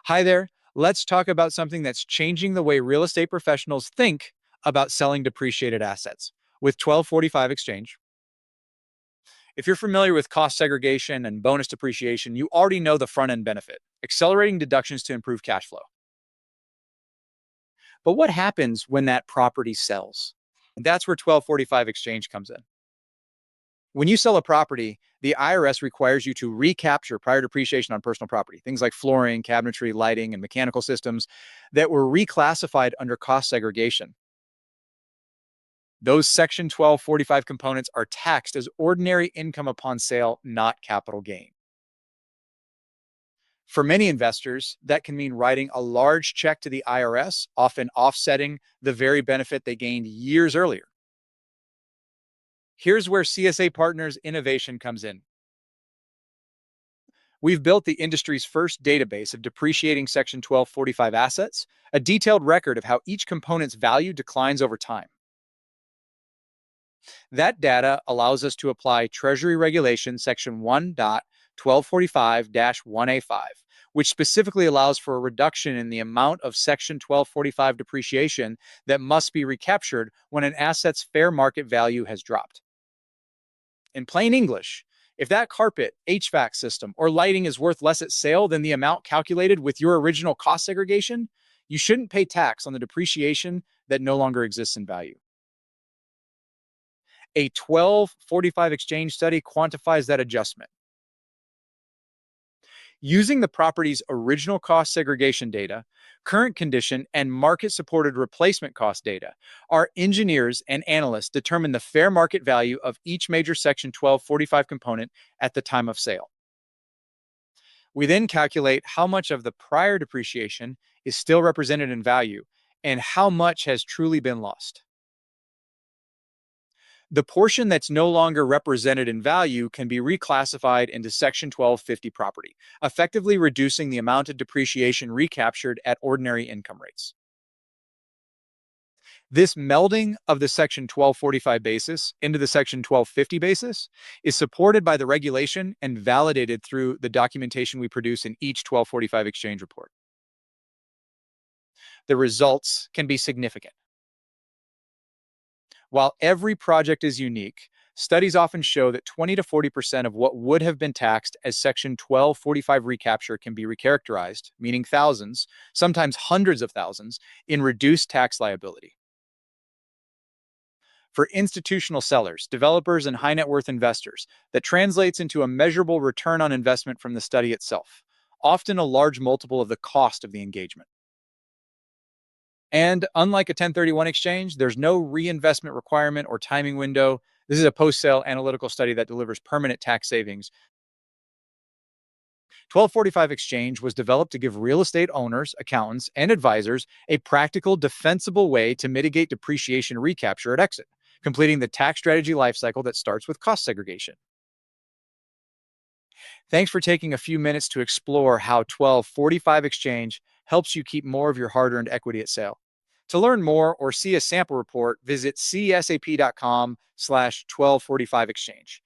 Hi there. Let's talk about something that's changing the way real estate professionals think about selling depreciated assets with 1245 exchange. If you're familiar with cost segregation and bonus depreciation, you already know the front end benefit, accelerating deductions to improve cash flow. But what happens when that property sells? And that's where 1245 exchange comes in. When you sell a property, the IRS requires you to recapture prior depreciation on personal property, things like flooring, cabinetry, lighting, and mechanical systems that were reclassified under cost segregation. Those Section 1245 components are taxed as ordinary income upon sale, not capital gain. For many investors, that can mean writing a large check to the IRS, often offsetting the very benefit they gained years earlier. Here's where CSA Partners innovation comes in. We've built the industry's first database of depreciating Section 1245 assets, a detailed record of how each component's value declines over time. That data allows us to apply Treasury Regulation Section 1.1245-1A5, which specifically allows for a reduction in the amount of Section 1245 depreciation that must be recaptured when an asset's fair market value has dropped. In plain English, if that carpet, HVAC system, or lighting is worth less at sale than the amount calculated with your original cost segregation, you shouldn't pay tax on the depreciation that no longer exists in value. A 1245 exchange study quantifies that adjustment. Using the property's original cost segregation data, current condition, and market-supported replacement cost data, our engineers and analysts determine the fair market value of each major Section 1245 component at the time of sale. We then calculate how much of the prior depreciation is still represented in value and how much has truly been lost. The portion that's no longer represented in value can be reclassified into Section 1250 property, effectively reducing the amount of depreciation recaptured at ordinary income rates. This melding of the Section 1245 basis into the Section 1250 basis is supported by the regulation and validated through the documentation we produce in each 1245 exchange report. The results can be significant. While every project is unique, studies often show that 20 to 40% of what would have been taxed as Section 1245 recapture can be recharacterized, meaning thousands, sometimes hundreds of thousands, in reduced tax liability. For institutional sellers, developers, and high net worth investors, that translates into a measurable return on investment from the study itself, often a large multiple of the cost of the engagement. And unlike a 1031 exchange, there's no reinvestment requirement or timing window. This is a post-sale analytical study that delivers permanent tax savings. 1245 exchange was developed to give real estate owners, accountants, and advisors a practical, defensible way to mitigate depreciation recapture at exit, completing the tax strategy lifecycle that starts with cost segregation. Thanks for taking a few minutes to explore how 1245 exchange helps you keep more of your hard-earned equity at sale. To learn more or see a sample report, visit csap.com/1245exchange.